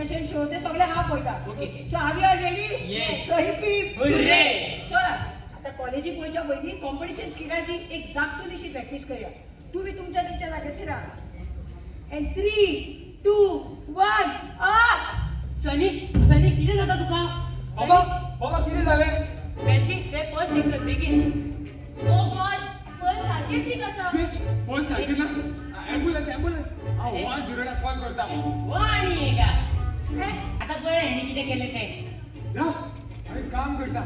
Competition show ते सगळे हांव पळयता. So how you are ready? Yes. So hip hooray. चला आता कॉलेजीक वयच्या पयलीं कॉम्पिटिशन स्किलाची एक धाकटुलीशी प्रॅक्टीस करया. तुम्ही तुमच्या जाग्याचेर राहा. एंड 3, 2, 1 सनी कितें जाता तुका? बाबा कितें जालें? मॅचीक ते फर्स्ट सिंगल बेगीन. ओ गॉड, पल्स सारकें ठीक आसा. बोल सारकें ना. ॲम्ब्युलन्स हांव 101 कॉल करता. वाणी का आता पळय हेणी कितें केलें तें. ना हांवें काम करता.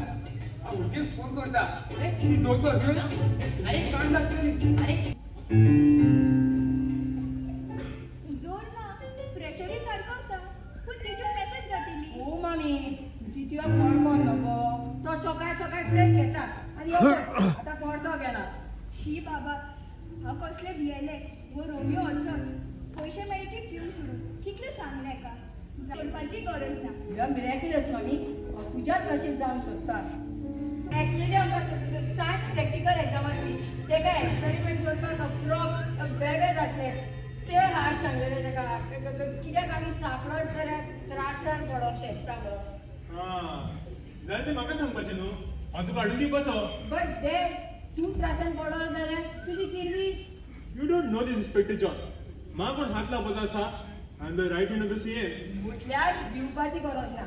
हांव भुरगेक फोन करता. ती दोतोर घेवन अरे काण नासलेली. अरे जोर ना, प्रेशरही सारको आसा. पूण तितून मेसेज घातिल्ली. ओ मामी ती तुला कोण नको. तो सकाळ ब्रेक घेता आनी आता पडतो गेला. शी बाबा, हांव कसले भियेले वो रोमियो ऑल्सोच. पयशे मेळ्ळे की पिवन सुरू. कितले सांगले एका करपाची गरज ना. तुला मिरॅक्युलस मामी तुज्याच भाशेन जावंक सोदता. एक्चुअली आमकां सायन्स प्रॅक्टिकल एग्जाम आसली. तेका एक्सपेरिमेंट करपाक फ्रॉग बेबेज आसले. ते हार्ड सांगलेले तेका कित्याक आमी सापडत जाल्यार त्रासान पडोंक शकता म्हणून. जाल्यार ते म्हाका सांगपाचें न्हू. हांव तुका हाडून दिवपाचो. बट दे तूं त्रासान पडत जाल्यार तुजी service. You don't know this inspector John. म्हाका कोण हात लावपाचो आसा I am the right hand of the CM. म्हटल्यार दिवपाची गरज ना.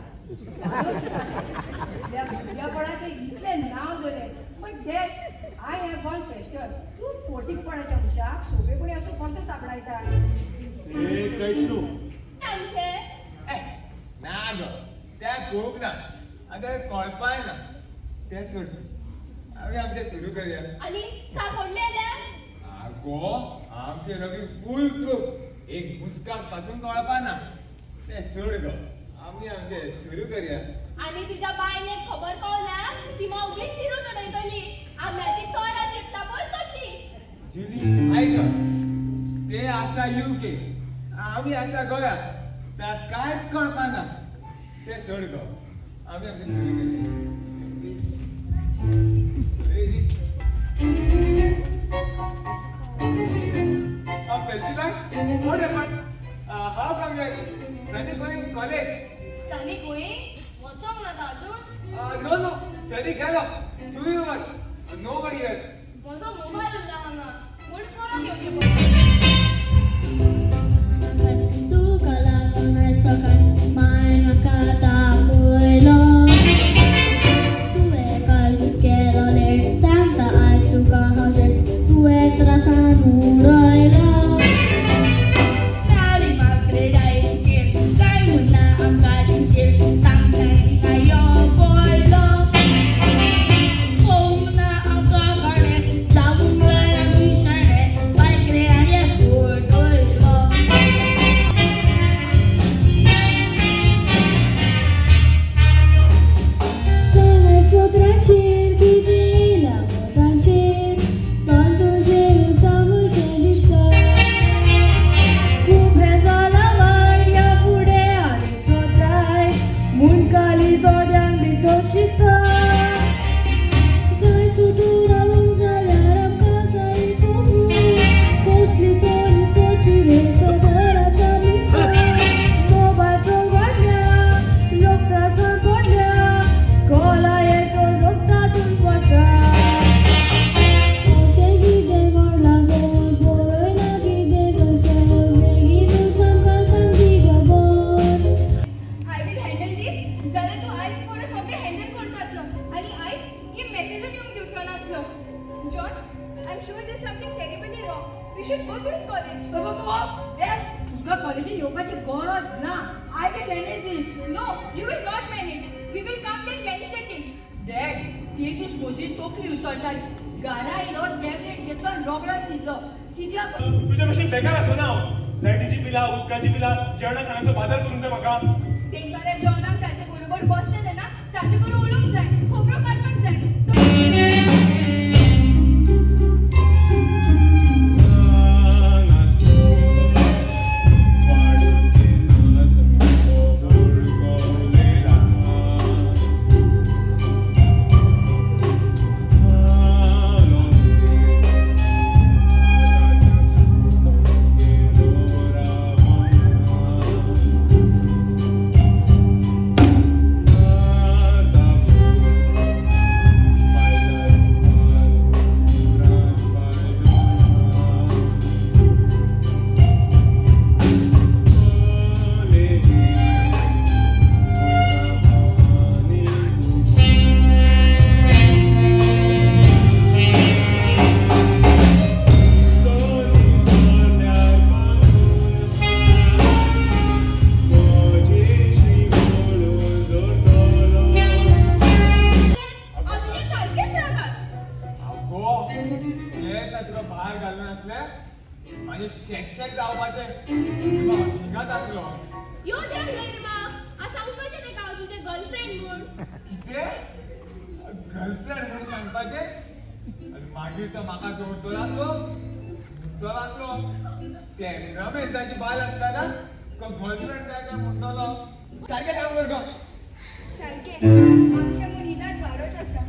भुरग्यापणाचे इतले नांव जाले. But that I have one question. तूं फोटीकपणाच्या मनशाक सोंपेपणी असो कसो सापडायता? हे कांयच न्हू. आमचे ना गो त्या पळोवंक ना आतां कळपाय ना. तें सोड आमी आमचें सुरू करया. आनी सापडलेले आगो आमचे रवी फूल प्रूफ. एक मुस्कान पासून कळपा ना. तें सोड गो आमी आमचें सुरू करया. आनी तुज्या बायलेक खबर कळल्या ती मागीर चिरून उडयतली. आम्याची तोरा चित्ता पळय तशी. जुली आयक ते आसा UK आमी आसा गोंया. त्या कांयच कळपा ना. तें सोड गो आमी आमचें सुरू करया. Felcina, what happened? How come you're Sunny going college? Sunny going? What's wrong with Azun? No. Sunny गेलो. तू you watch. Nobody here. माझा मोबाईल उरला हांगा. म्हूण परत येवचें पडलें. तू कला कोणाय सकाळ माय म्हाका दाखयलो. तुवें काल केलो लेट सांगता आज तुका हांव शेट. तुवें त्रासान उडयलो. तुझ्या भशेन बेकार आसो ना हांव. लायटीची बिलां उदकाची बिलां जेवणा खाणाचो बाजार करूंक जाय म्हाका. ते बरे जेवणाक ताचे बरोबर बसलेले ना ताचे कडेन उलोवंक जाय. खोबरो काडपाक जाय. शेक जावपाचें हिंगात आसलो. यो देव निर्मा आ सांगपाचें तेका हांव तुजें गर्लफ्रेंड म्हूण. कितें गर्लफ्रेंड म्हणून सांगपाचें आनी मागीर तो म्हाका दवरतलो आसलो सेंद्र मेंदाची बाल आसतना तो गर्लफ्रेंड जाय काय म्हणटलो. सारकें काम कर गो. सारकें आमच्या मुनिदात वारोच आसा.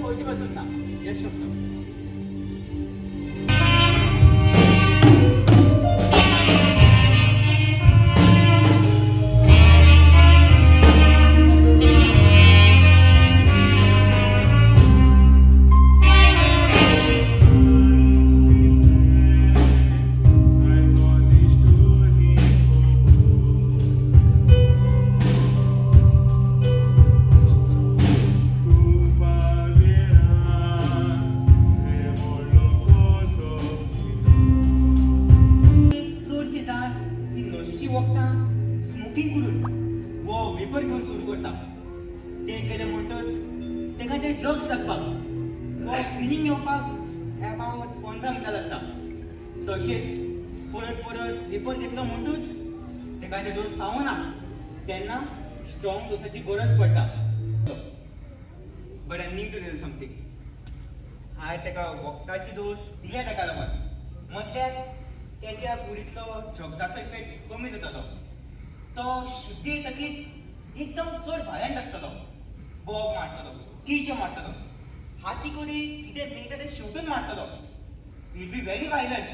पैसे बसून घेऊन सुरू करता ते केले म्हणटच तेका ते ड्रग्स लागपाक वा फिलिंग येवपाक अबाउट 15 मिनटां लागता तशेंच परत परत पेपर घेतलो म्हणटूच तेका ते डोस पावना तेन्ना स्ट्रॉंग डोसाची गरज पडटा but I need to tell something हांवें तेका वखदाची डोस दिल्या तेका लागून म्हटल्यार त्याच्या कुडींतलो ड्रग्साचो इफेक्ट कमी जातालो तो शुद्धी येतकीच एकदम चड भायंट आसतालो बोब मारतालो किचे मारतालो हाती कडी कितें मेळटा तें शेवटून मारतालो इट बी व्हेरी वायलंट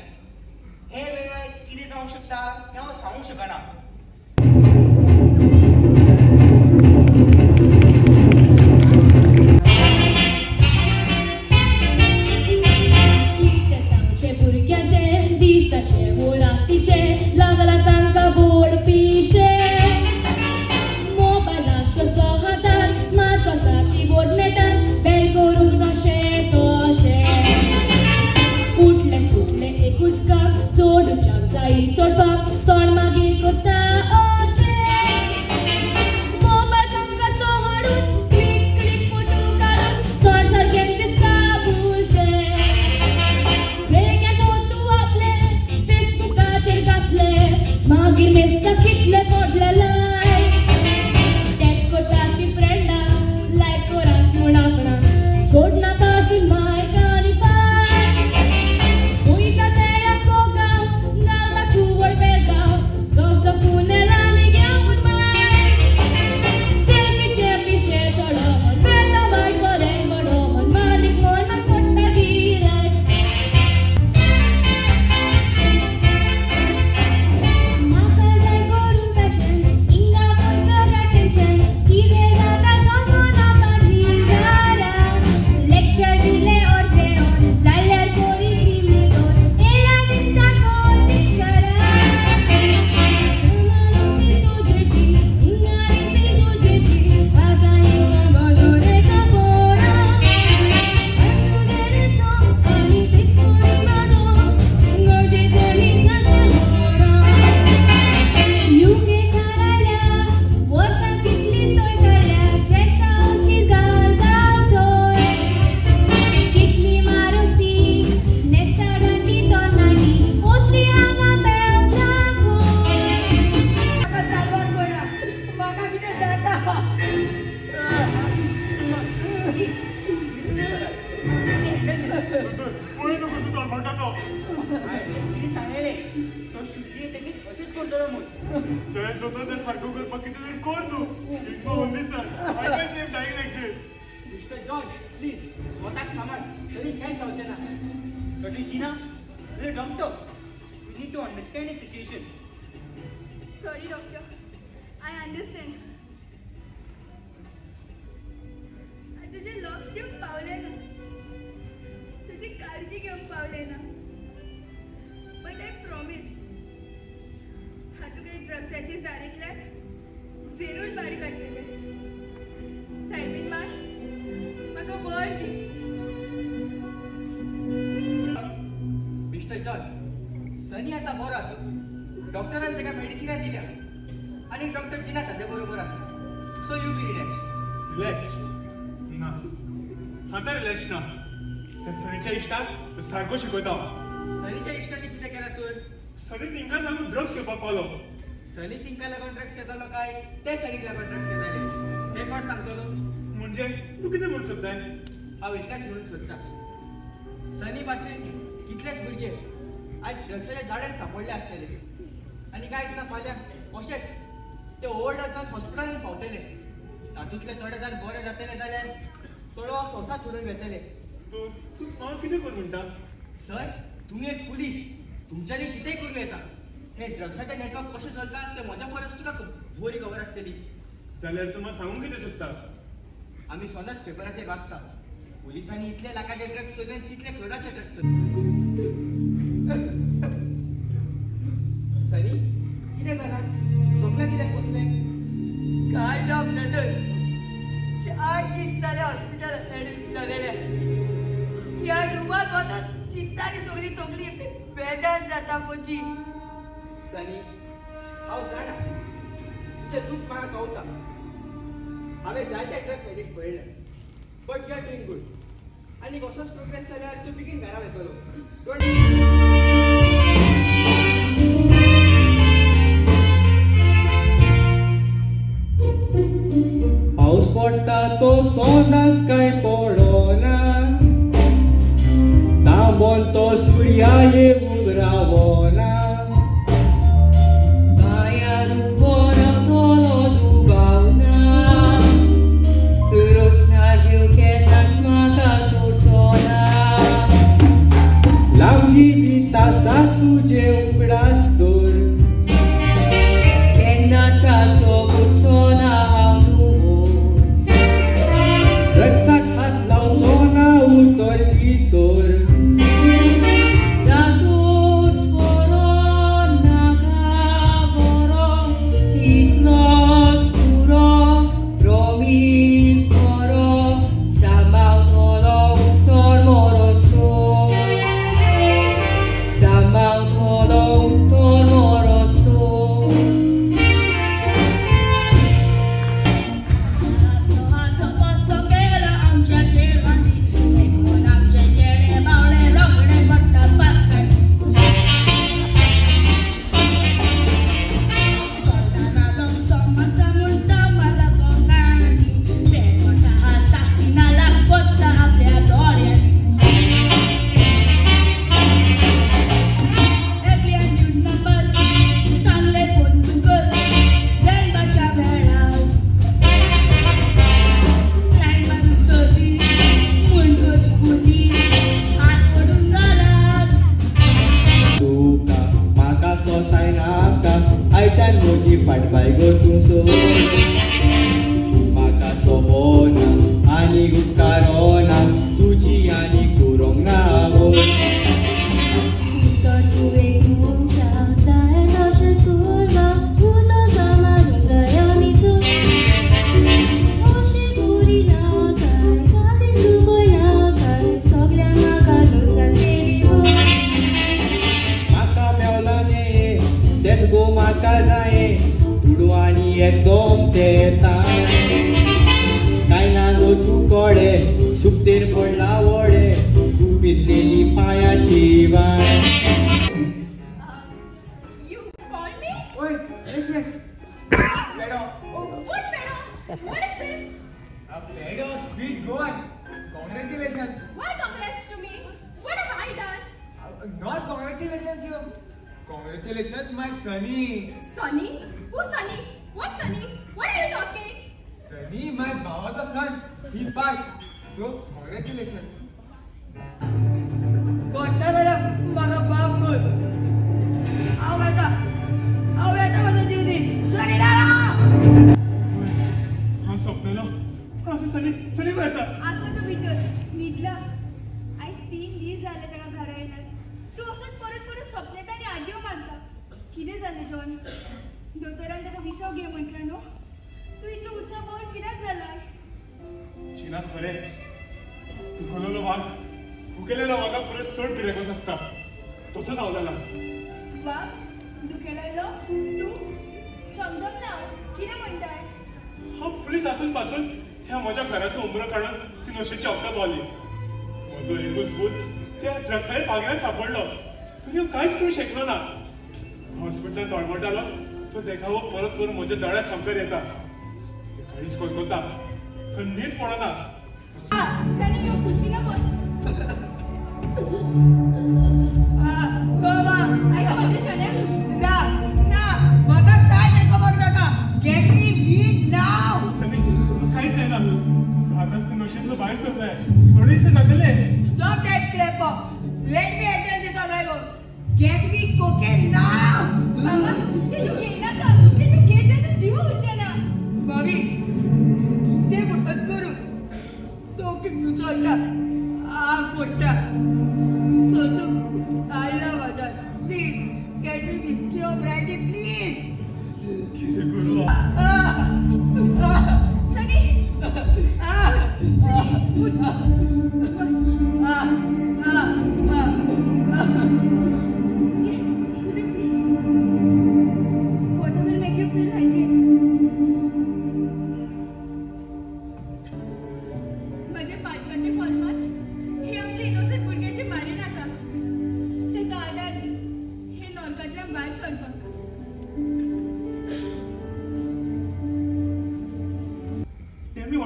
हे वेळार कितें जावंक शकता तें हांव सांगूंक शकना लागला तांकां बोड पिशे मोबायलाचो तो हातान माचोता कीबोर्ड नेटान बँड करून अशें तशें उठले सुटले एकूच काम जोडूच्याक जायी चोडपाक तोंड मागीर करता अशें मोबायल तांकां तो हाडून क्लिक क्लिक फोटो काडून तोंड सारकें दिसता बुशें वेगळे फोटो आपले फेसबुकाचेर घातले मागीर मेस्ता कितले पडले लायक टॅग करता ती फ्रेंडां लायक करात म्हूण आपणाक सोडना पासून मायक आनी पाय वयता ते याको गांव घालता कुवड बेळगांव कसलो पुनेल आनी घेवन माय सेल्फीचे पिशे चडोवन बेता वायट बरें घडोवन मालीक मनाक पडटा गिरायक म्हाका जाय करून फॅशन हिंगा पयचो टेन्शन कितें जाता समजना पागी घरा लेक्चर दिले अर्दे ऑन जाल्यार पोरी लिमिटोन एला दिसता कोण टिचरा समानाची तुजेची इंगारी ती तुजेची आसा हिंगा बदोरे कापोरा आसुगेरे सॉंग आनी तीच पोरी मागो गजेचे लिसाचे मोरा युके थारायल्या वर्सां कितलीं तोय काडल्या फ्रेंड्सांची घालता थंय कितली मारुती नेस्ता घांटी तोरणाटी असली हांगा मेवता खंय म्हाका चालवाक पडा म्हाका कितें जाता पळय नको तूं म्हाका तो कितें सांगलेलें तो शुद्धी येतकीच अशेंच करतलो म्हूण सगळ्यात दोतोर तें सारको करपाक कितें तरी कर तूं is no only son I can save dying like this mister George please स्वताक सांबाळ तरी कांय जावचें ना तरी जिना रे doctor you need to understand the situation sorry doctor I understand तुजें लक्ष दिवंक पावलें ना तुजी काळजी घेवंक पावलें ना बट आय प्रॉमिस हांव तुका ड्रग्साची जारीतल्यान झेरून भायर काडटलें सायबीन मार म्हाका बळ दी मिस्टर जॉर्ज सनी आतां बरो आसा डॉक्टरान ताका मेडिसिना दिल्या आनी डॉक्टर जिना ताजे बरोबर आसा so you be relax relax ना आतां रिलॅक्स ना त्या सनीच्या इश्टाक तो सारको शिकयता सनीच्या इश्टांनी कितें केलां तर सनी तिंका लागून ड्रग्स घेवपाक पावलो सनी तिंका लागून ड्रग्स घेतालो काय ते सनीक लागून ड्रग्स घेताले हे कोण सांगतलो म्हणजे तूं कितें म्हणूंक सोदताय हांव इतलेंच म्हणूंक सोदतां सनी भाशेन कितलेच भुरगे आयज ड्रग्साच्या झाडांत सांपडले आसतले आनी कांयच ना फाल्यां अशेंच ते ओव्हरडोस जावन हॉस्पिटलांत पावतले तातूंतले थोडे जाण बरे जातले जाल्यार थोडो संवसार सोडून घेतले तूं हांव कितें कर म्हणटा सर तुम्ही एक पुलीस तुमच्यानी कितेंय करूं येता हे ड्रग्साचे नेटवर्क कशें चलता ते म्हज्या परस तुका बरी खबर आसतली जाल्यार तूं म्हाका सांगूंक कितें सोदता आमी सदांच पेपराचेर वाचता पुलिसांनी इतले लाखाचे ड्रग्स चोरले तितले करोडाचे ड्रग्स सनी कितें जालां सोपना कित्याक बसले काय डॉक्टर 4 दीस जाले हॉस्पिटल एडमिट जालेले ह्या रुमात वचत चिंतानी सगळी तगली बेजार जाता पोची सनी हांव जाणा तुजें दूख म्हाका कळटा हांवें जायते ट्रक सायडीक पळयले but you are doing good आनी असोच प्रोग्रेस जाल्यार तूं बेगीन घरा वयतलो पाऊस पडटा तो सोनास काय पडोना तांबोन तो सुर्या येवंक रावना भायर उबो रावतलो दुबावना रोचना जीव केन्नाच म्हाका सोडचोना लावची तासा तुजे उगडास दोर केन्ना ताचो गुचोना रक्षाक हात लावचो ना उतर भितर जातूच बरो नाका बरो इतलोच पुरो प्रॉमिस बरो सांबाळतलो उत्तर मोरोसो सांबाळतलो उत्तर मोरोसो आयच्यान म्हजी फाटबाय गो तूं सो तूं म्हाका सोबोना आनी उपकारोना तुजी आनी करूंक ना हांव उतर तुवें तुमच्या दायेन अशें करना उदो जामार जाय आमी चूक अशी पुरी ना काय गाडी चुकोय ना काय सगळ्यांक म्हाका दोसान तेरी गो म्हाका मेवला न्ही तेच गो म्हाका जाये तुडू आनी एकदम तेता काय ना गो तूं कोडे सुकतेर पडला वडे तूं भिजलेली पांयाची वाण You called me? ओय yes पेडो Oh, what pedo? What is this? a pedo sweet goan congratulations Why congrats to me? What have I done? not congratulations you congratulations my sonny Sunny? Who's Sunny? What Sunny? What are you talking? Sunny my भावाचा son he passed so congratulations कोणता झाला माझा बाप बोल आव आता माझा जीव दे सरी लाला हा स्वप्नाला असं सनी सनी पैसा असं तो भितर न्हिदला आयज 3 दीस जाले ताका घरा येयला तूं असोच परत परत सपनेत आनी आड्यो मारता कितें जालें जॉन दोतोरान ताका विसव घे म्हटलं न्हू तूं इतलो उत्साह कित्याक जाला चिना खरेंच दुखलेलो वाघ भुकेलेलो वाघा परत सोड पिरेकोस असता तसोच हांव जाला वाघ दुखेलायलो तूं समजप ना कितें म्हणटाय हांव पुलीस आसून पासून ह्या म्हज्या घराचो उंबरो काडून ती नशेची अपघात पावली म्हजो एकूच भूत त्या ड्रग्साच्या पागल्यान सांपडलो पूण हांव कांयच करूंक शकलो ना हॉस्पिटलांत तळमळटालो तो देखावो परत करून म्हज्या दोळ्या सामकार येता ते काळीच कोलकोता पण न्हीद पडना सनी यो थिंगा बस बाबा ऐका माझे शाण्या ना मला काय देखो बघ नका गेट मी नीट नाव सनी कांयच जायना आतांच ते नशेंतलो भायर सरलाय थोडे दिस जातले stop that crap let me attend this alive get me cocaine नाव बाबा ते तू घेईना का ते तू घेत जा तर जीव उरचे ना भाभी ते मदत करू तो की मुसळटा आग पोट्टा सोचू आयला माझा प्लीज गेट मी विस्की और ब्रँडी प्लीज कितें करू सनी सनी उठ बस Water will make you feel hydrated.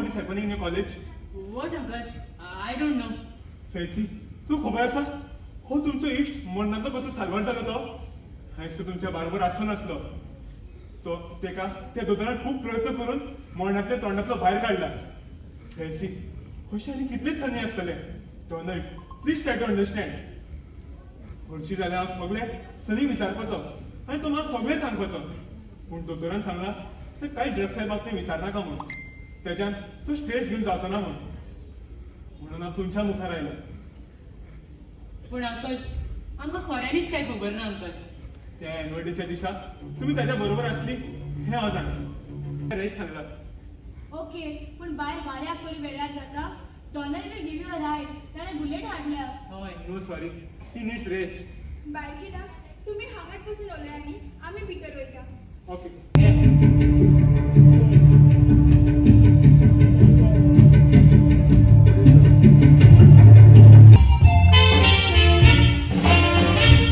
what is happening in your college? What, uncle? I don't know. फेल्सी तू खबर आसा हो तुमचो इश्ट मरणांतलो कसो साल्वार जालो तो हायस तो तुमच्या बरोबर आसलो नासलो तो तेका त्या दोतोरान खूब प्रयत्न करून मरणांतल्या तोंडांतलो भायर काडला फेल्सी अशें आनी कितलेच सनी आसतले Donald please try to understand हरशीं जाल्यार हांव सगळें सनी विचारपाचो आनी तो म्हाका सगळें सांगपाचो पूण दोतोरान सांगला ते कांय ड्रग्सा बाबतींत विचारनाका म्हूण तेच्यान तूं स्ट्रेस घेवन जावचो ना म्हणून हांव तुमच्या मुखार आयलो पण अंकल आमकां खऱ्यांनीच काय खबर ना अंकल त्या एन्युअल दिसा तुम्ही त्याच्या बरोबर असली हे हांव जाणा रेस सांगला ओके पण भायर वाऱ्याक बरी वेळार जाता dollar will give you a ride ताणें बुलेट हाडल्या हय no sorry he needs rest भायर कित्याक तुमी हांगाच बसून उरल्या न्ही आमी भितर वयता ओके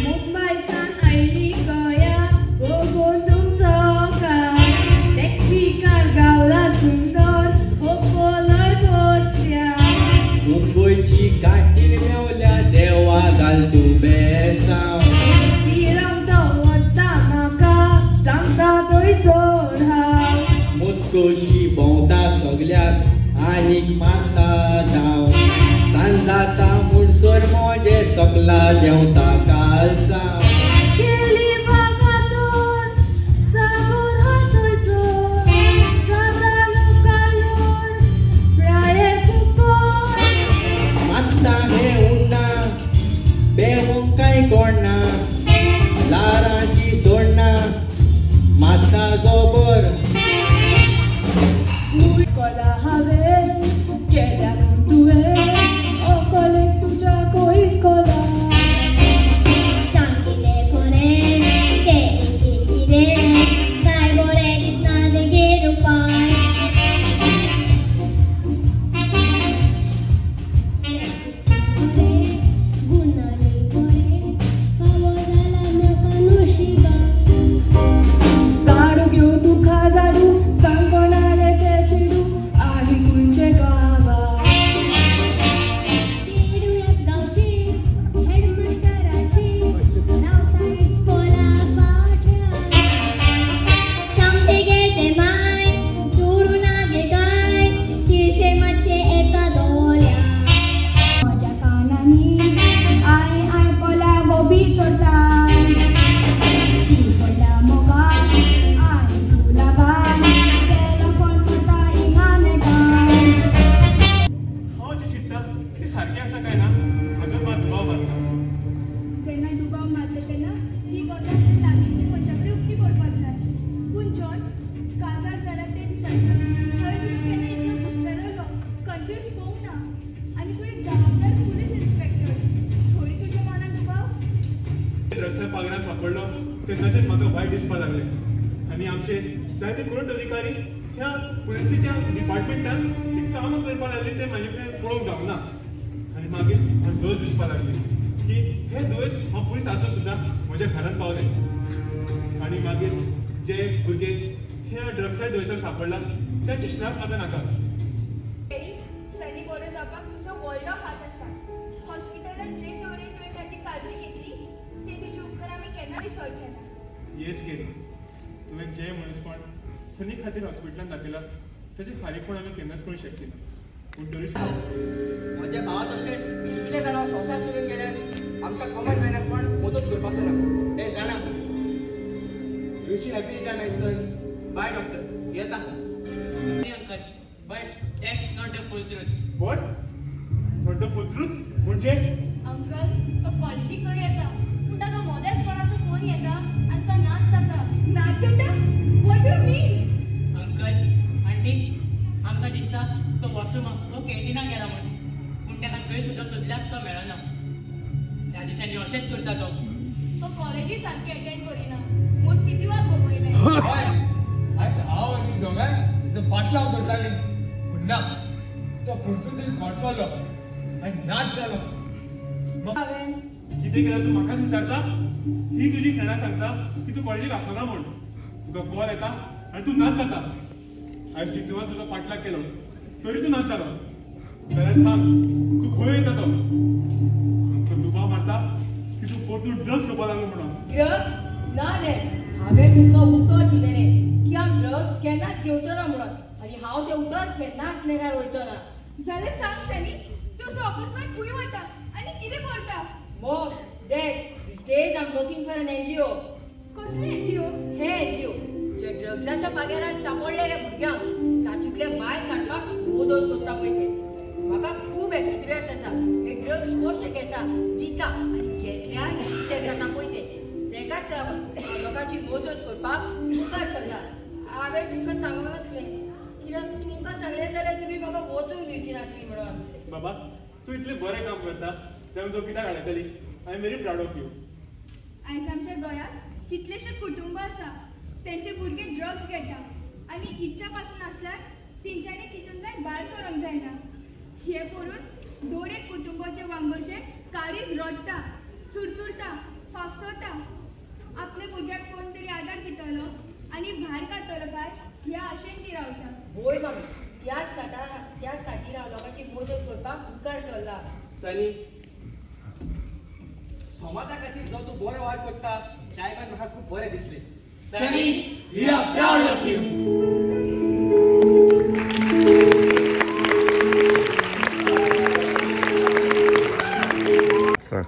मुंबयसान आयली गोंया भोगून तुमचो कार टॅक्सी कार गावला सुंदर हो पोलय बसल्या मुंबयची गाठीर मेवल्या देवा घाल तूं बेसांव फिरवता वता म्हाका सांगता थंयसर हांव मस्कोशी भोंवता सगल्याक आनीक मारता धांव सांज जाता म्हणसर मोजे सकला देंवता कालसांव केली वागातोर सागोर हा थंयसर सादालो कालोर प्राये कुकोर मात्ता हें उरना बेवंक कांय कोणना लारांची सोडना मात्ता जोबर कोला हांवें केल्या म्हूण तुवें अकोलेक तुज्या कोईस कोला सांग कितें खरें तें कितें काय बरें दिसना तेगेर उपाय गुन्हांनी बरें फावो जाला म्हाका नशिबान साडू घेवन तुका झाडू सांग कोणाले ते चिडू आनी खंयचे गांवा चेडूयाक गांवची हेडमास्टराची रावता इस्कोला फाटल्यान सांग तेगे ते माय दुरू ना गे काय तिरशे मातशे एका दोळ्यान म्हज्या कानांनी हांवें आयकोला गोबी करता ती पडल्या मोगान आनी तुला बाय तेलो कोण करता हिंगा मेटान हांव जी चिंतता ती सारकी आसा काय ना हाजो म्हाका दुबाव मारता जेन्ना दुबाव मारता तेन्ना ती गजाल लागींची मनशाकडेन उक्ती करपाक जाय पूण जॉन काजार जाल्यार ते दिसाचें हांवें तुका केन्ना इतलो घुस्पेरयलो कन्फ्यूज पोवंक ना आनी तूं एक जबाबदार पुलीस इन्स्पेक्टर थोडी तुज्या मनान दुबाव रस्त्यार पागरान सापडलो तेन्नाचेर म्हाका वायट दिसपाक लागलें आनी आमचे जायते कुरट अधिकारी ह्या पुलिसेच्या डिपार्टमेंटान ती कामां करपाक लागली ते म्हाजे कडेन पळोवंक जावना आनी मागीर म्हाका दोस दिसपाक लागली की हे दुयेंस हांव पुलीस आसून सुद्दां म्हज्या घरांत पावलें आनी मागीर जे भुरगे ह्या ड्रग्साच्या दुयेंसार सापडला तांचे श्राप म्हाका नाका सनी बरो जावपाक तुजो व्हडलो हात आसा हॉस्पिटलांत जे तरेन तुवें ताची काळजी घेतली ते तुजे उपकार आमी केन्ना विसरचे ना येस केली तुवें जे मनीसपण सनी खातीर हॉस्पिटलांत दाखयला ताचे फारीकपण आमी केन्नाच करूंक शकची ना पूण तरी सुद्दां म्हज्या भावा तशें कितले जाणां संवसार सोडून गेले आमकां कॉमन मॅनाक पण मदत करपाचो ना ते जाणा wish you happy retirement son bye doctor येता uncle but that's not the full truth what not the full truth म्हणजे अंकल तो कॉलेजीक तर येता पूण ताका मोदेच कोणाचो फोन येता आनी तो नाच जाता नाच जाता what do mean uncle aunty आमकां दिसता तो वॉशरूमाक तो कॅन्टिनाक गेला म्हणून पूण ताका थंय सुद्दां सोदल्याक तो मेळना त्या दिसांनी अशेंच करता तो कॉलेजी सारकी अटेंड करिना म्हूण किती वार गमयले हय आयज हांव आनी दोगांय तिचो पाटलाव करताली पूण ना तो खंयचो तरी खडसलो आनी नाच जालो हांवें कितें केल्यार तूं म्हाकाच विचारता ही तुजी फ्रेंडां सांगता की तूं कॉलेजीक आसना म्हूण तुका कॉल येता आनी तूं नाच जाता आयज तितून तुजो पाटलाग केलो तरी तू नाचतालो जाल्यार सांग तू खंय वयता तो आमकां दुबाव मारता की तू परतून ड्रग्स घेवपा लागलो म्हणून ड्रग्स ना रे हांवें तुमकां उतर दिलेलें की हांव ड्रग्स केन्नाच घेवचो ना म्हणून आनी हांव तें उदक केन्नाच नेगार वयचो ना जाल्यार सांग सनी तूं असो अकस्मात खंय वता आनी कितें करता mom dad these days I am working for an NGO कसली NGO? हे NGO जे ड्रग्साच्या पाग्यारांत सांपडलेल्या भुरग्यांक तातूंतले भायर काडपाक मदत करता पळय ते म्हाका खूब एक्सपिरियन्स आसा हे ड्रग्स कशे घेता दिता आनी घेतल्यार कितें जाता पळय तेकाच लागून हांव लोकांची मजत करपाक मुखार सरला हांवें तुमकां सांगूंक नासलें कित्याक तुमकां सांगलें जाल्यार तुमी म्हाका वचूंक दिवची नासली म्हणून बाबा तू इतलें बरें काम करता जावन तो कित्याक हाडयतली I am very proud of you आयज आमच्या गोंयांत कितलेशे कुटुंब आसा तेंचे भुरगे ड्रग्स घेता आनी इच्छा पासून आसल्यार तेंच्यांनी तितूंतल्यान भायर सरोंक जायना हे पळोवन दोन एक कुटुंबाचे वांगडचे काळीज रडटा चुरचुरता फाफसता आपल्या भुरग्याक कोण तरी आदार दितलो आनी भायर काडटलो काय ह्या आशेन ती रावता होय मामी त्याच खातीर हांव लोकांची मजत करपाक मुखार सरला सनी समाजा खातीर जो तूं बरो वाट करता तें आयकून म्हाका खूब बरें दिसलें Sunny, we are proud of you. Sir.